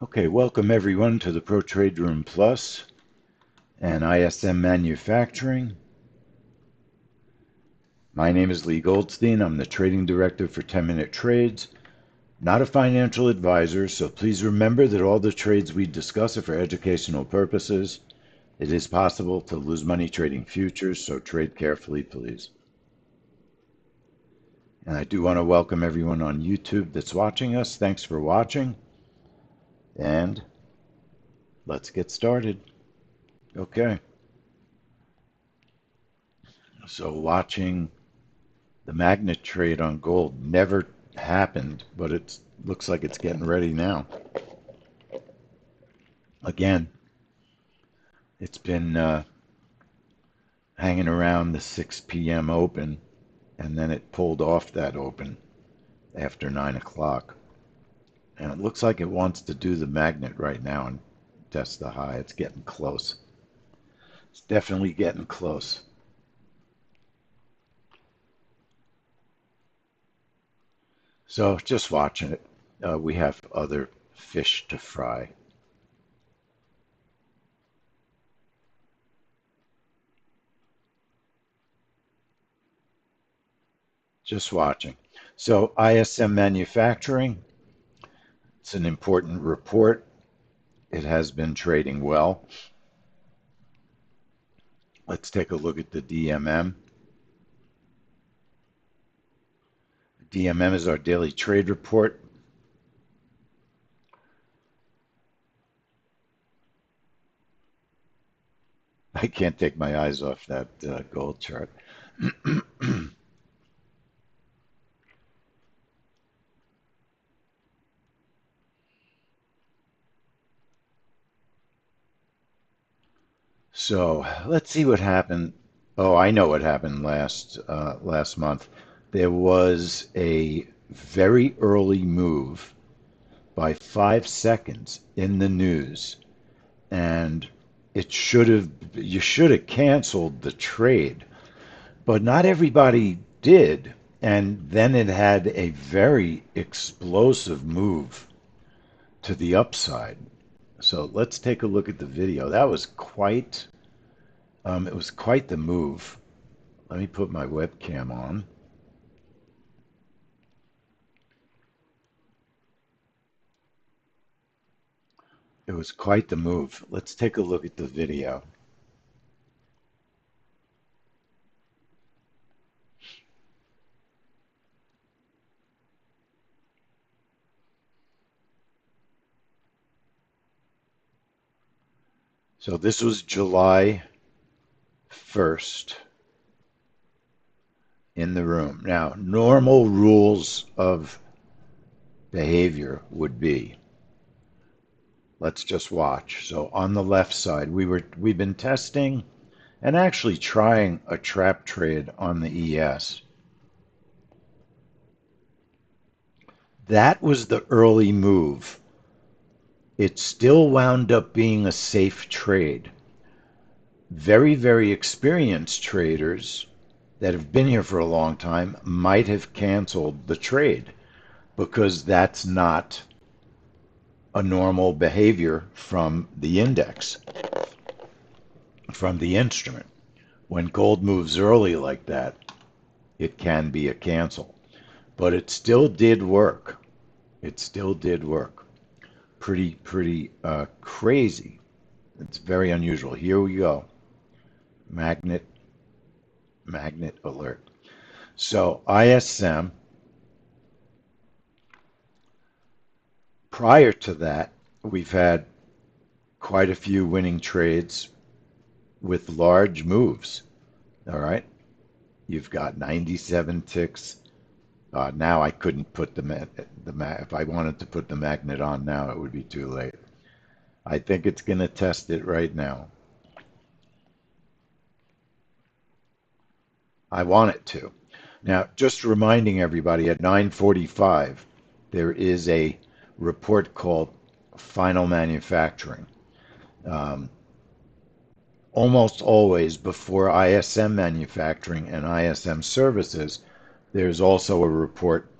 Okay, welcome everyone to the Pro Trade Room Plus and ISM Manufacturing. My name is Lee Goldstein. I'm the Trading Director for 10-Minute Trades, not a financial advisor, so please remember that all the trades we discuss are for educational purposes. It is possible to lose money trading futures, so trade carefully, please. And I do want to welcome everyone on YouTube that's watching us. Thanks for watching, and let's get started. Okay, so watching the magnet trade on gold never happened, but it looks like it's getting ready now. Again, it's been hanging around the 6 p.m. open, and then it pulled off that open after 9 o'clock. And it looks like it wants to do the magnet right now and test the high. It's getting close. It's definitely getting close. So just watching it. We have other fish to fry. Just watching. So ISM Manufacturing, it's an important report. It has been trading well. Let's take a look at the DMM. DMM is our daily trade report. I can't take my eyes off that gold chart. So let's see what happened. Oh, I know what happened last month. There was a very early move by 5 seconds in the news, and you should have canceled the trade, but not everybody did. And then it had a very explosive move to the upside. So let's take a look at the video. That was it was quite the move. Let me put my webcam on. It was quite the move. Let's take a look at the video. So this was July 1st in the room. Now, normal rules of behavior would be, let's just watch. So on the left side, we've been testing and actually trying a trap trade on the ES. That was the early move. It still wound up being a safe trade. Very, very experienced traders that have been here for a long time might have canceled the trade because that's not a normal behavior from the index, from the instrument. When gold moves early like that, it can be a cancel. But it still did work. It still did work. Pretty crazy. It's very unusual. Here we go. Magnet alert. So ISM, prior to that, we've had quite a few winning trades with large moves. All right. You've got 97 ticks. Now I couldn't put if I wanted to put the magnet on now, it would be too late. I think it's going to test it right now. I want it to. Now, just reminding everybody at 9:45, there is a report called Final Manufacturing. Almost always before ISM Manufacturing and ISM Services, there's also a report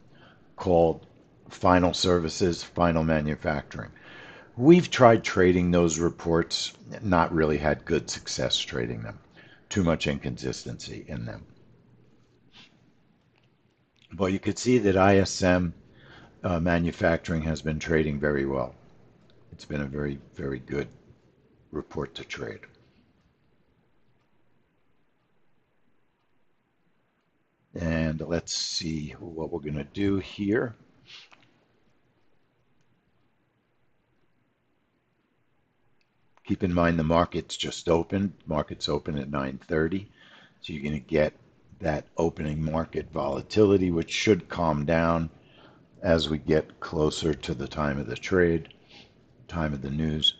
called Final Services, Final Manufacturing. We've tried trading those reports, not really had good success trading them. Too much inconsistency in them. But you could see that ISM Manufacturing has been trading very well. It's been a very, very good report to trade. And let's see what we're going to do here. Keep in mind the market's just opened. Market's open at 9:30. So you're going to get that opening market volatility, which should calm down as we get closer to the time of the trade, time of the news.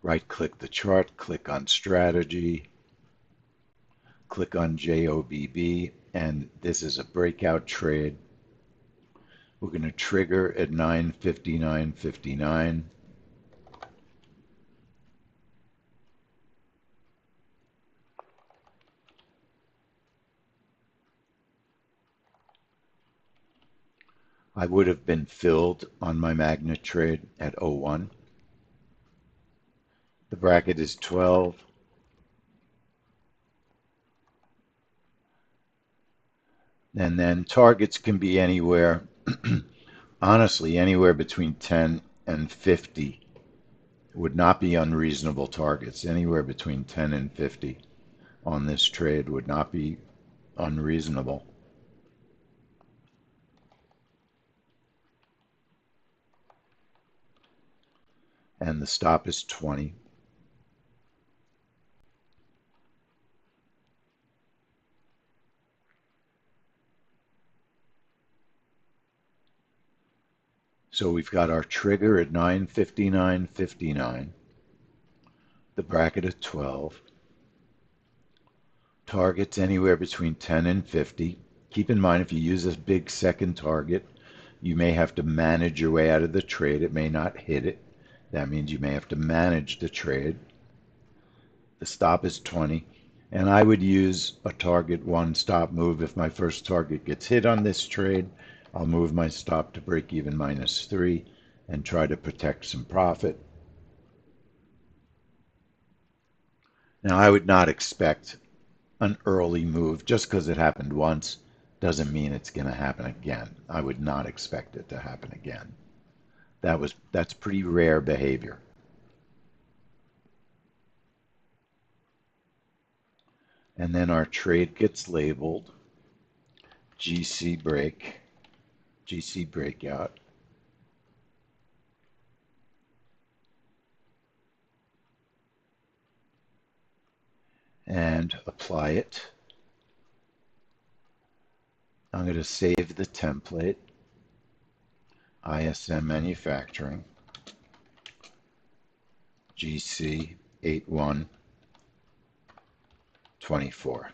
Right click the chart, click on strategy, click on JOBB, and this is a breakout trade. We're going to trigger at 9:59.59. I would have been filled on my magnet trade at 01. The bracket is 12. And then targets can be anywhere, honestly, anywhere between 10 and 50 would not be unreasonable targets. Anywhere between 10 and 50 on this trade would not be unreasonable. And the stop is 20. So we've got our trigger at 9:59.59, the bracket at 12, targets anywhere between 10 and 50. Keep in mind, if you use this big second target, you may have to manage your way out of the trade. It may not hit it. That means you may have to manage the trade. The stop is 20. And I would use a target one stop move. If my first target gets hit on this trade, I'll move my stop to break even -3 and try to protect some profit. Now, I would not expect an early move just because it happened once doesn't mean it's going to happen again. I would not expect it to happen again. That's pretty rare behavior. And then our trade gets labeled GC break, GC breakout. And apply it. I'm going to save the template, ISM Manufacturing, GC 8124.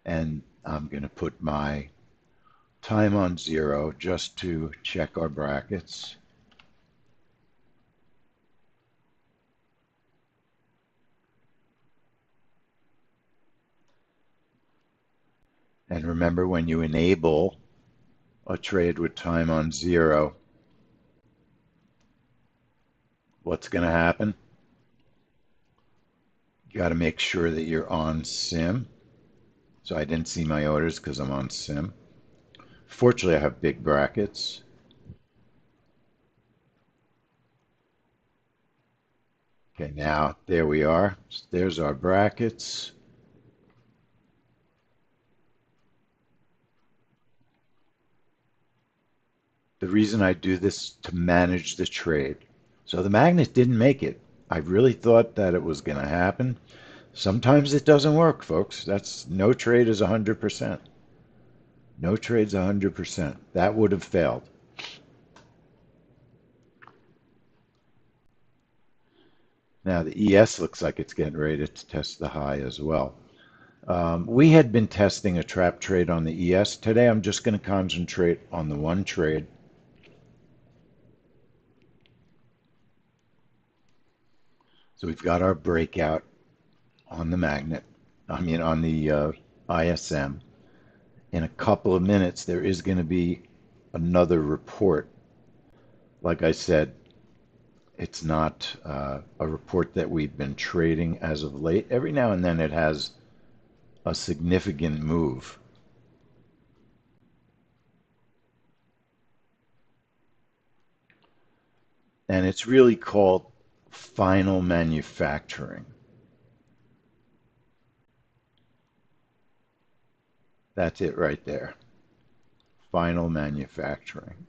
And I'm going to put my time on 0 just to check our brackets. And remember, when you enable a trade with time on 0, what's going to happen? You got to make sure that you're on SIM. So I didn't see my orders because I'm on SIM. Fortunately, I have big brackets. Okay, now there we are. There's our brackets. The reason I do this to manage the trade. So the magnet didn't make it. I really thought that it was going to happen. Sometimes it doesn't work, folks. That's no trade is 100%. No trade's 100%. That would have failed. Now the ES looks like it's getting ready to test the high as well. We had been testing a trap trade on the ES. Today I'm just going to concentrate on the one trade. So we've got our breakout. on the magnet, I mean on the ISM. In a couple of minutes, there is going to be another report. Like I said, it's not a report that we've been trading as of late. Every now and then it has a significant move. And it's really called final manufacturing. That's it right there. Final manufacturing.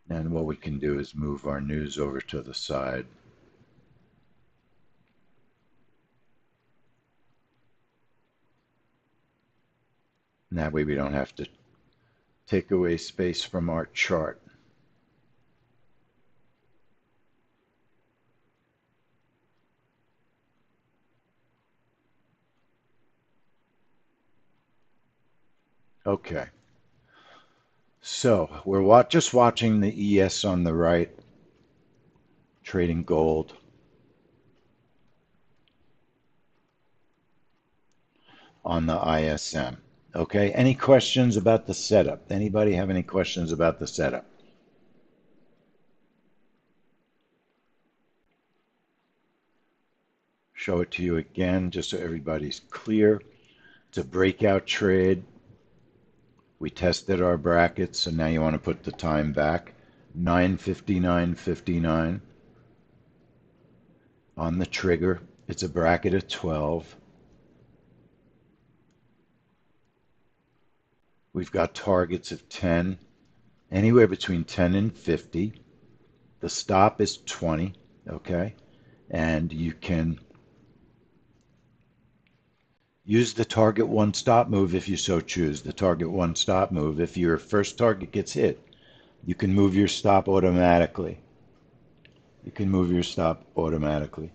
And what we can do is move our news over to the side. And that way we don't have to take away space from our chart. Okay, so we're just watching the ES on the right, trading gold. On the ISM. Okay, any questions about the setup? Anybody have any questions about the setup? Show it to you again just so everybody's clear. It's a breakout trade. We tested our brackets, so now you want to put the time back. 9:59:59 on the trigger. It's a bracket of 12. We've got targets of 10, anywhere between 10 and 50. The stop is 20, okay? And you can use the target one stop move if you so choose. The target one stop move, if your first target gets hit, you can move your stop automatically. You can move your stop automatically.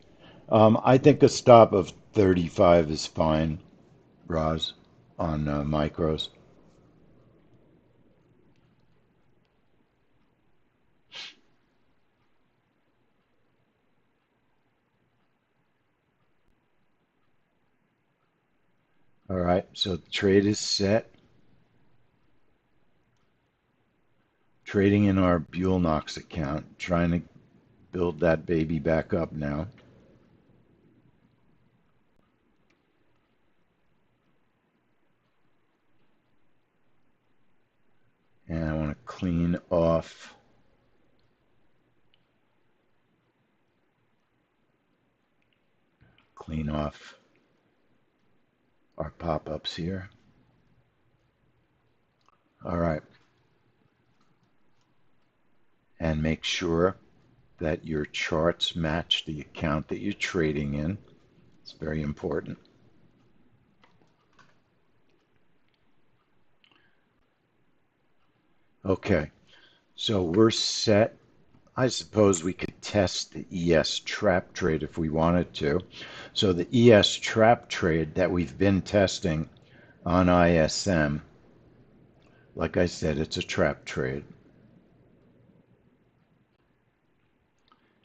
I think a stop of 35 is fine, Roz, on micros. All right, so the trade is set. Trading in our Buell Knox account, trying to build that baby back up now. And I want to clean off our pop-ups here. All right. And make sure that your charts match the account that you're trading in. It's very important. Okay, so we're set. I suppose we could test the ES trap trade if we wanted to. So the ES trap trade that we've been testing on ISM, like I said, it's a trap trade.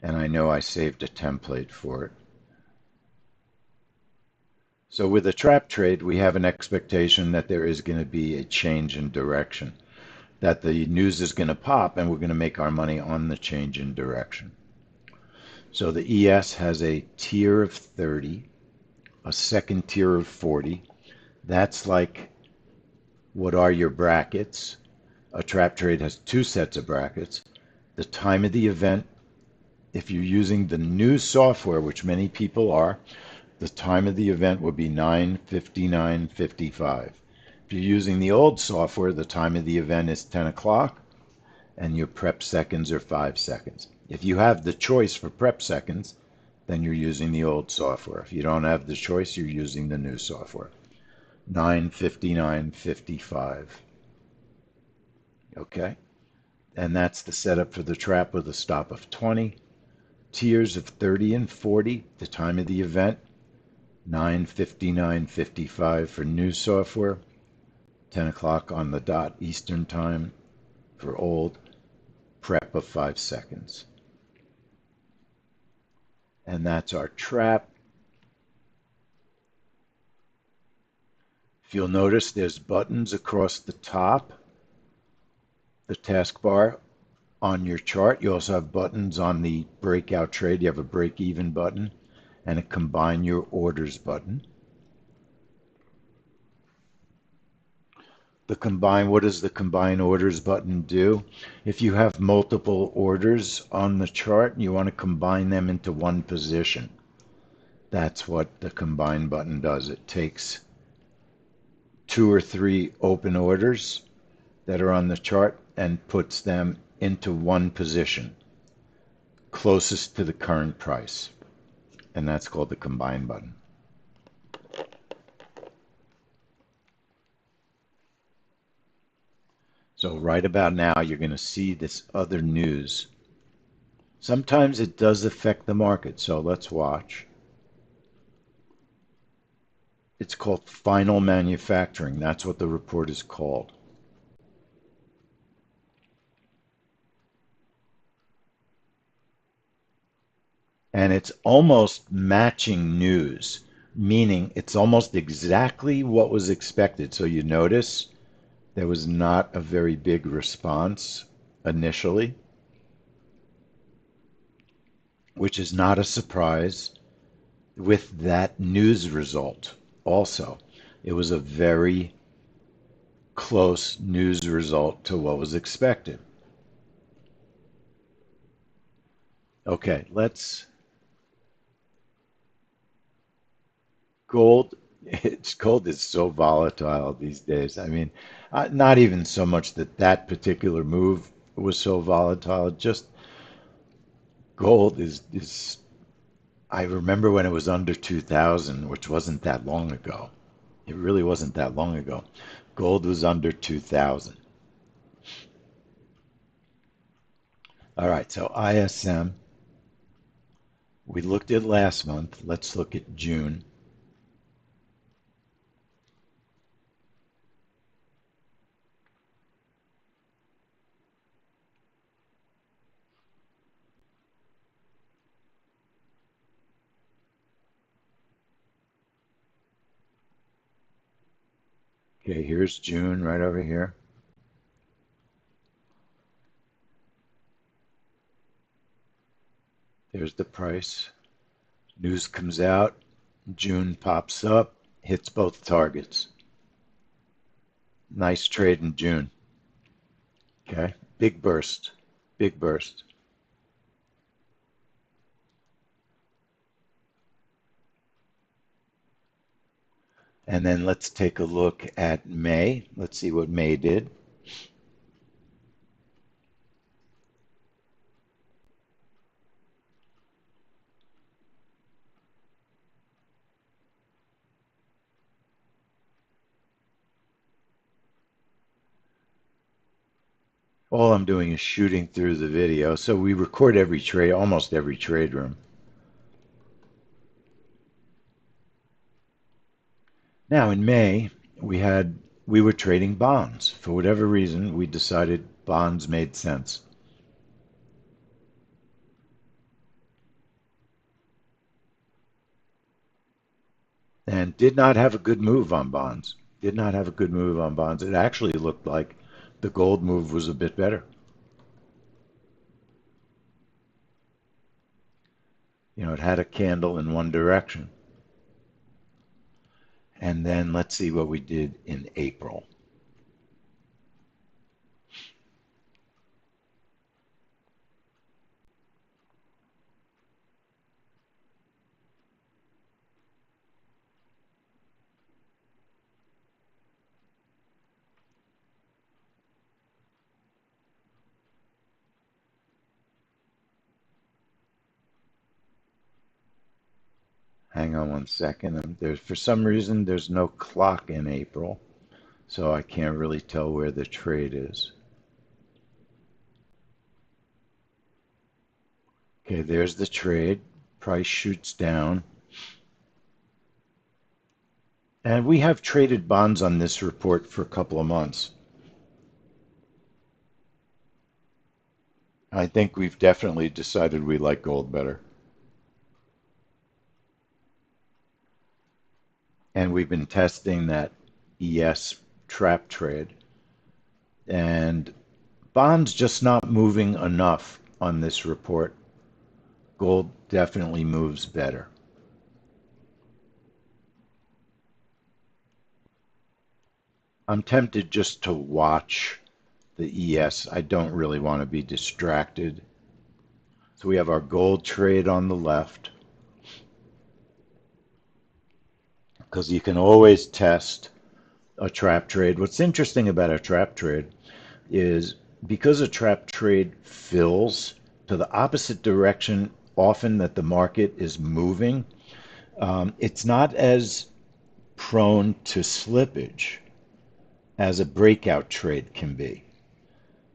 And I know I saved a template for it. So with a trap trade, we have an expectation that there is going to be a change in direction, that the news is going to pop and we're going to make our money on the change in direction. So the ES has a tier of 30, a second tier of 40. That's like, what are your brackets? A trap trade has two sets of brackets. The time of the event, if you're using the new software, which many people are, the time of the event would be 9:59:55. If you're using the old software, the time of the event is 10 o'clock and your prep seconds are 5 seconds. If you have the choice for prep seconds, then you're using the old software. If you don't have the choice, you're using the new software. 9:59:55. Okay? And that's the setup for the trap with a stop of 20. Tiers of 30 and 40, the time of the event, 9:59:55 for new software, 10 o'clock on the dot Eastern time for old. prep of 5 seconds. And that's our trap. If you'll notice, there's buttons across the top, the taskbar on your chart. You also have buttons on the breakout trade. You have a break even button and a combine your orders button. What does the combine orders button do? If you have multiple orders on the chart and you want to combine them into one position, that's what the combine button does. It takes 2 or 3 open orders that are on the chart and puts them into one position closest to the current price. And that's called the combine button. So right about now, you're going to see this other news. Sometimes it does affect the market, so let's watch. It's called final manufacturing. That's what the report is called. And it's almost matching news, meaning it's almost exactly what was expected. So you notice there was not a very big response initially, which is not a surprise with that news result also. It was a very close news result to what was expected. Okay, let's gold. Gold is so volatile these days. I mean, not even so much that that particular move was so volatile. Just gold is. I remember when it was under 2,000, which wasn't that long ago. It really wasn't that long ago. Gold was under 2,000. All right, so ISM, we looked at last month. Let's look at June. Okay, here's June right over here. There's the price. News comes out. June pops up, hits both targets. Nice trade in June. Okay, big burst, big burst. And then let's take a look at May. Let's see what May did. All I'm doing is shooting through the video. So we record every trade, almost every trade room. Now in May, we were trading bonds. For whatever reason, we decided bonds made sense. And did not have a good move on bonds. Did not have a good move on bonds. It actually looked like the gold move was a bit better. It had a candle in one direction. And then let's see what we did in April. Hang on one second. For some reason, there's no clock in April, so I can't really tell where the trade is. Okay, there's the trade. Price shoots down. And we have traded bonds on this report for a couple of months. I think we've definitely decided we like gold better. And we've been testing that ES trap trade. And bonds just not moving enough on this report. Gold definitely moves better. I'm tempted just to watch the ES. I don't really want to be distracted. So we have our gold trade on the left because you can always test a trap trade. What's interesting about a trap trade is because a trap trade fills to the opposite direction often that the market is moving, it's not as prone to slippage as a breakout trade can be.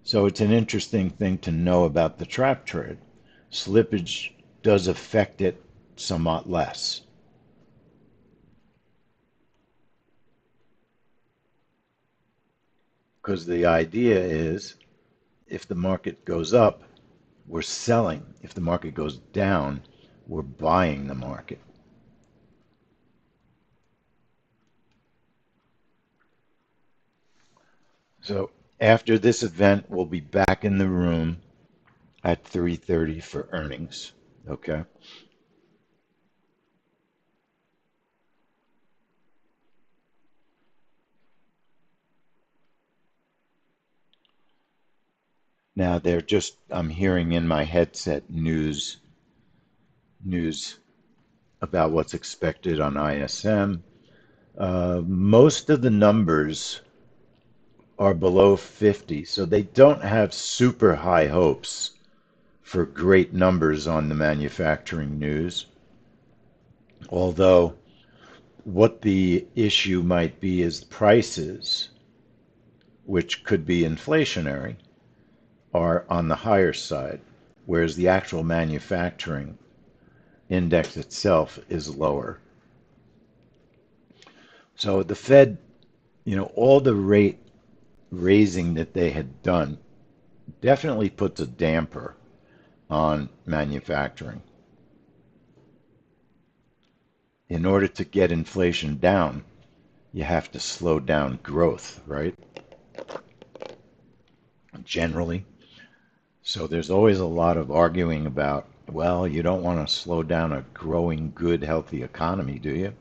So it's an interesting thing to know about the trap trade. Slippage does affect it somewhat less. Because the idea is if the market goes up, we're selling. If the market goes down, we're buying the market. So after this event, we'll be back in the room at 3:30 for earnings. Okay. Now they're just I'm hearing in my headset news about what's expected on ISM. Most of the numbers are below 50, so they don't have super high hopes for great numbers on the manufacturing news. Although what the issue might be is prices, which could be inflationary, are on the higher side, whereas the actual manufacturing index itself is lower. So the Fed, all the rate raising that they had done definitely puts a damper on manufacturing. In order to get inflation down, you have to slow down growth, right? Generally. So there's always a lot of arguing about, well, you don't want to slow down a growing, good, healthy economy, do you?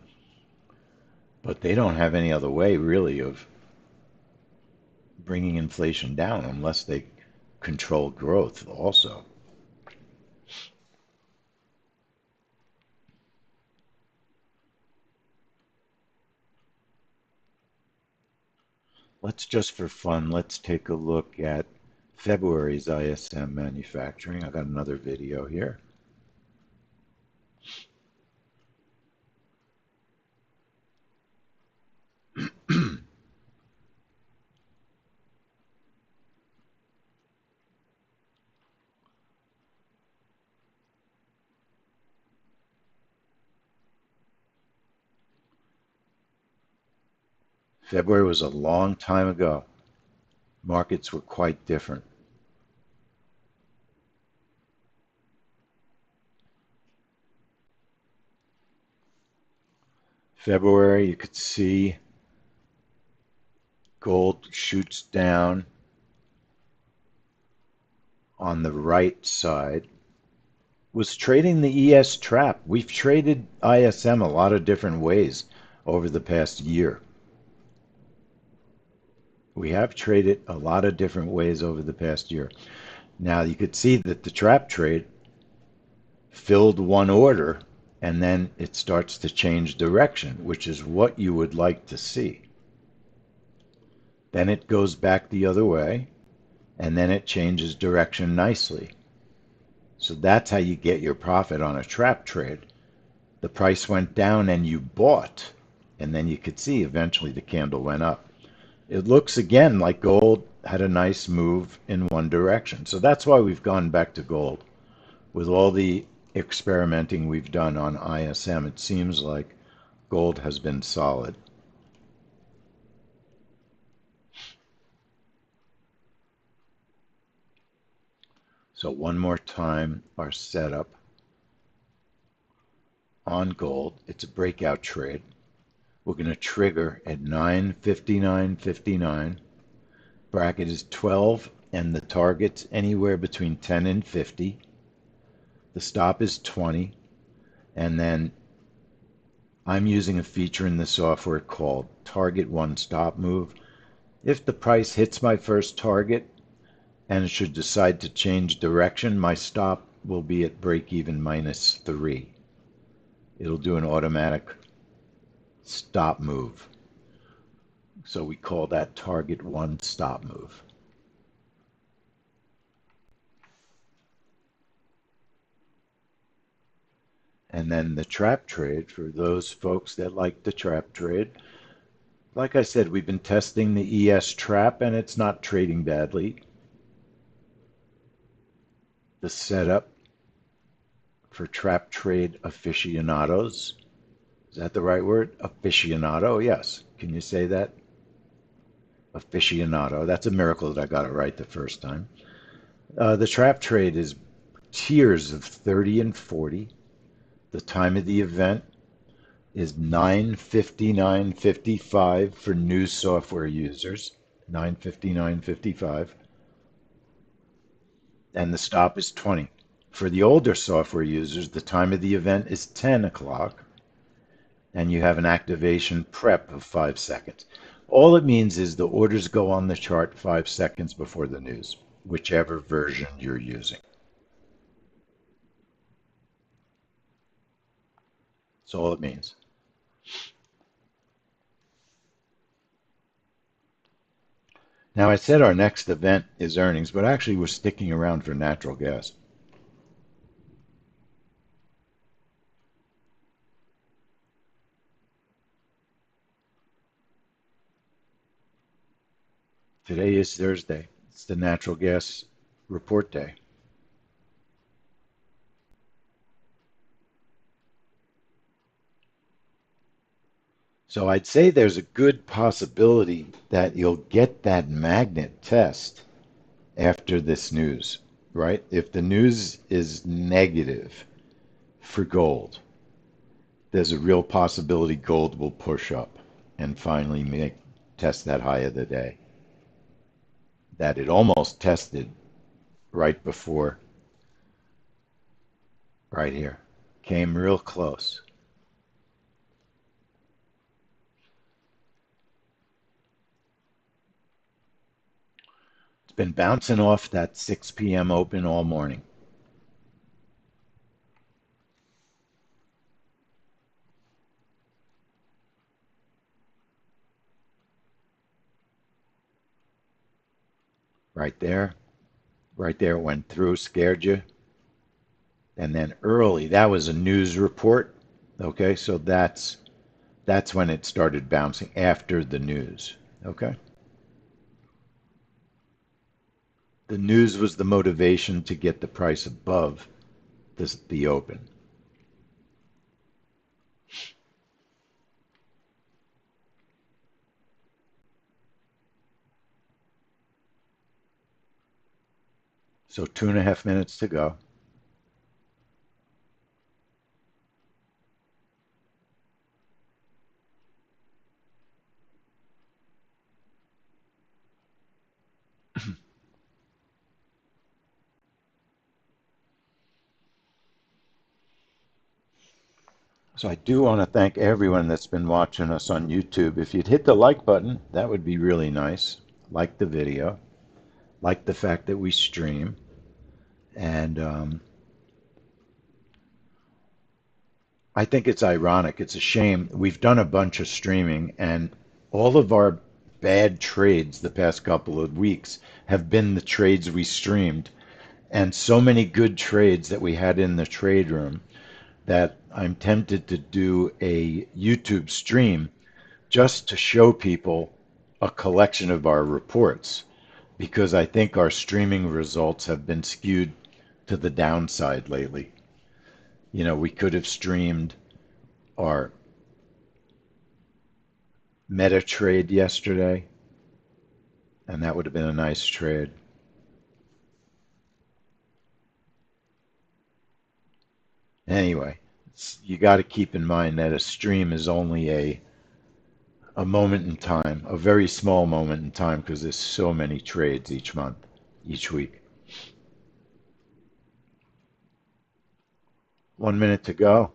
But they don't have any other way, really, of bringing inflation down unless they control growth also. Let's just for fun, let's take a look at February's ISM Manufacturing. I got another video here. February was a long time ago. Markets were quite different. February, you could see gold shoots down on the right side. Was trading the ES trap. We've traded ISM a lot of different ways over the past year. We have traded a lot of different ways over the past year. Now you could see that the trap trade filled one order and then it starts to change direction, which is what you would like to see. Then it goes back the other way and then it changes direction nicely. So that's how you get your profit on a trap trade. The price went down and you bought, and then you could see eventually the candle went up. It looks again like gold had a nice move in one direction. So that's why we've gone back to gold. With all the experimenting we've done on ISM, it seems like gold has been solid. So one more time, our setup on gold. It's a breakout trade. We're going to trigger at 9:59.59. Bracket is 12 and the target's anywhere between 10 and 50. The stop is 20. And then I'm using a feature in the software called Target One Stop Move. If the price hits my first target and it should decide to change direction, my stop will be at break even -3. It'll do an automatic stop move. So we call that Target One Stop Move. And then the trap trade, for those folks that like the trap trade, like I said, we've been testing the ES trap and it's not trading badly. The setup for trap trade aficionados. Is that the right word? Aficionado, yes. Can you say that? Aficionado. That's a miracle that I got it right the first time. The trap trade is tiers of 30 and 40. The time of the event is 9:59:55 for new software users. 9:59:55. And the stop is 20. For the older software users, the time of the event is 10 o'clock, and you have an activation prep of 5 seconds. All it means is the orders go on the chart 5 seconds before the news, whichever version you're using. That's all it means. Now, I said our next event is earnings, but actually we're sticking around for natural gas. Today is Thursday. It's the natural gas report day. So I'd say there's a good possibility that you'll get that magnet test after this news, right? If the news is negative for gold, there's a real possibility gold will push up and finally test that high of the day that it almost tested right before, right here. Came real close. It's been bouncing off that 6 p.m. open all morning. Right there. Right there, it went through, scared you. And then early, that was a news report. Okay, so that's when it started bouncing after the news. Okay. The news was the motivation to get the price above the open. So 2.5 minutes to go. So I do want to thank everyone that's been watching us on YouTube. If you'd hit the like button, that would be really nice. Like the video, like the fact that we stream, and I think it's ironic. It's a shame. We've done a bunch of streaming, and all of our bad trades the past couple of weeks have been the trades we streamed, and so many good trades that we had in the trade room that I'm tempted to do a YouTube stream just to show people a collection of our reports because I think our streaming results have been skewed to the downside lately. You know, we could have streamed our meta trade yesterday, and that would have been a nice trade. Anyway, you got to keep in mind that a stream is only a moment in time, a very small moment in time, because there's so many trades each month, each week. 1 minute to go.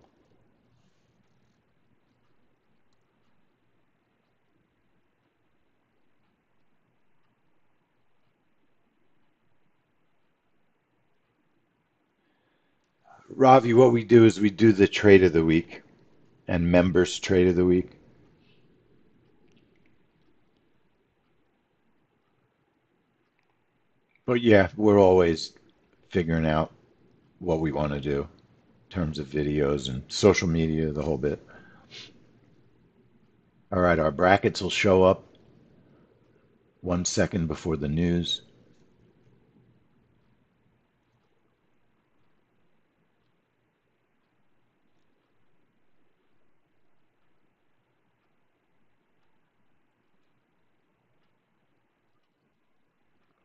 Ravi, what we do is we do the trade of the week and members trade of the week. But yeah, we're always figuring out what we want to do in terms of videos and social media, the whole bit. All right, our brackets will show up 1 second before the news.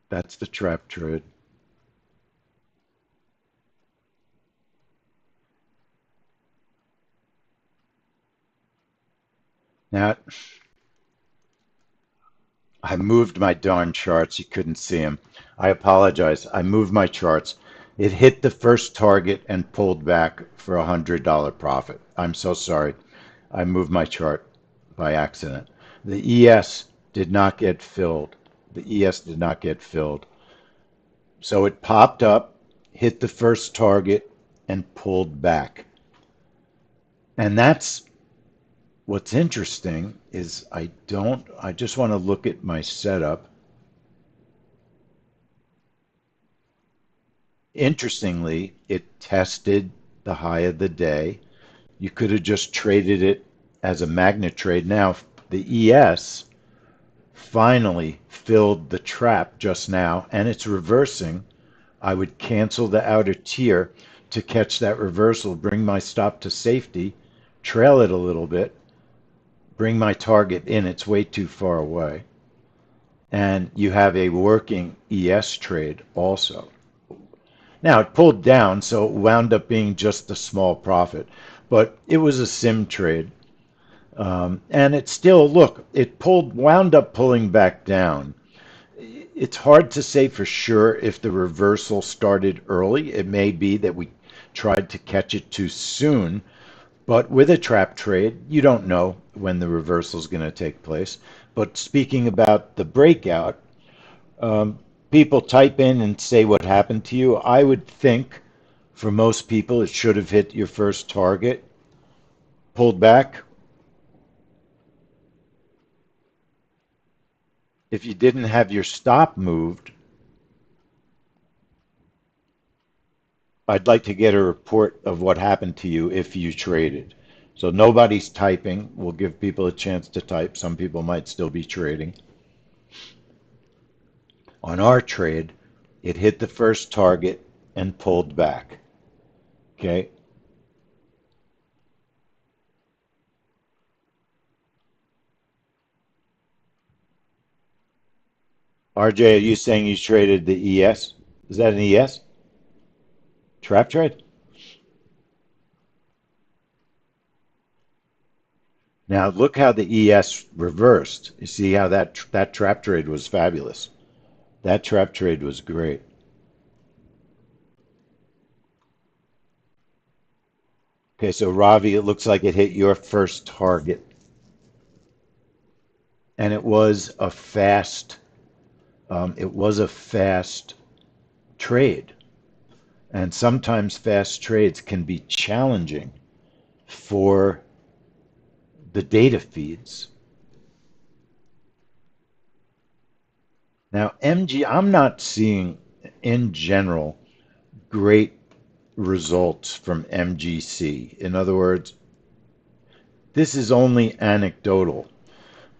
That's the trap trade. Now, I moved my darn charts. You couldn't see them. I apologize. I moved my charts. It hit the first target and pulled back for $100 profit. I'm so sorry. I moved my chart by accident. The ES did not get filled. The ES did not get filled. So it popped up, hit the first target, and pulled back. And that's what's interesting is I just want to look at my setup. Interestingly, it tested the high of the day. You could have just traded it as a magnet trade. Now, the ES finally filled the trap just now, and it's reversing. I would cancel the outer tier to catch that reversal, bring my stop to safety, trail it a little bit, bring my target in. It's way too far away. And you have a working ES trade also. Now it pulled down, so it wound up being just a small profit, but it was a sim trade. And it still, look, wound up pulling back down. It's hard to say for sure if the reversal started early. It may be that we tried to catch it too soon, but with a trap trade, you don't know when the reversal is going to take place. But speaking about the breakout, um, people type in and say what happened to you. I would think for most people, it should have hit your first target, pulled back. If you didn't have your stop moved, I'd like to get a report of what happened to you if you traded. So nobody's typing. We'll give people a chance to type. Some people might still be trading. On our trade, it hit the first target and pulled back. Okay. RJ, are you saying you traded the ES? Is that an ES? Trap trade? Now look how the ES reversed. You see how that trap trade was fabulous. That trap trade was great. Okay, so Ravi, it looks like it hit your first target, and it was a fast trade, and sometimes fast trades can be challenging for the data feeds. Now, I'm not seeing in general great results from MGC. In other words, this is only anecdotal,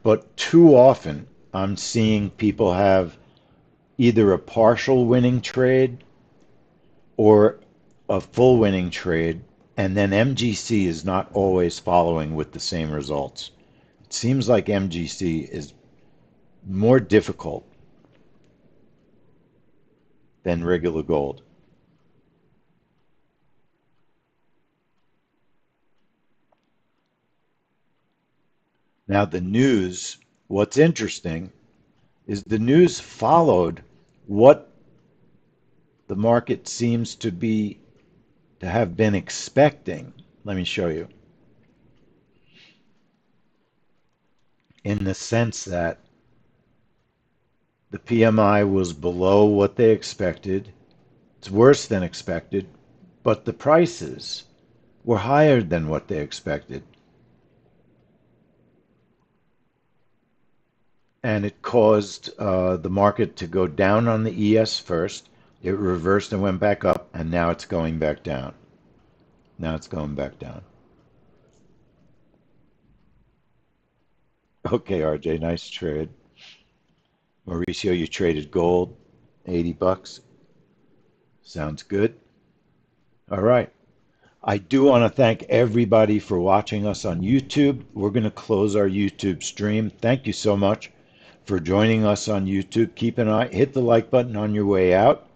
but too often I'm seeing people have either a partial winning trade or a full winning trade, and then MGC is not always following with the same results. It seems like MGC is more difficult than regular gold. Now, the news, what's interesting is the news followed what the market seems to have been expecting. Let me show you. In the sense that the PMI was below what they expected, it's worse than expected, but the prices were higher than what they expected. And it caused the market to go down on the ES first. It reversed and went back up, and now it's going back down. Now it's going back down. Okay, RJ, nice trade. Mauricio, you traded gold, 80 bucks. Sounds good. All right. I do want to thank everybody for watching us on YouTube. We're going to close our YouTube stream. Thank you so much for joining us on YouTube. Keep an eye, hit the like button on your way out.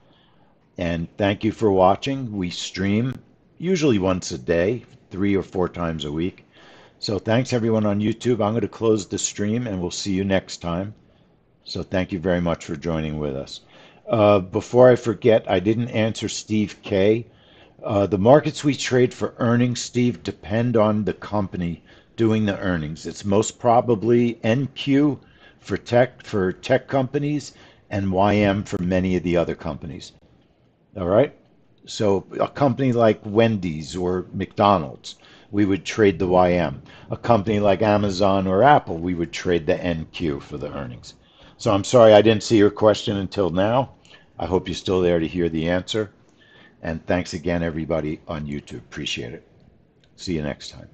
And thank you for watching. We stream usually once a day, 3 or 4 times a week. So thanks everyone on YouTube. I'm going to close the stream and we'll see you next time. So thank you very much for joining with us. Before I forget, I didn't answer Steve K. The markets we trade for earnings, Steve, depend on the company doing the earnings. It's most probably NQ for tech companies and YM for many of the other companies. All right. So a company like Wendy's or McDonald's, we would trade the YM. A company like Amazon or Apple, we would trade the NQ for the earnings. So I'm sorry I didn't see your question until now. I hope you're still there to hear the answer. And thanks again, everybody on YouTube. Appreciate it. See you next time.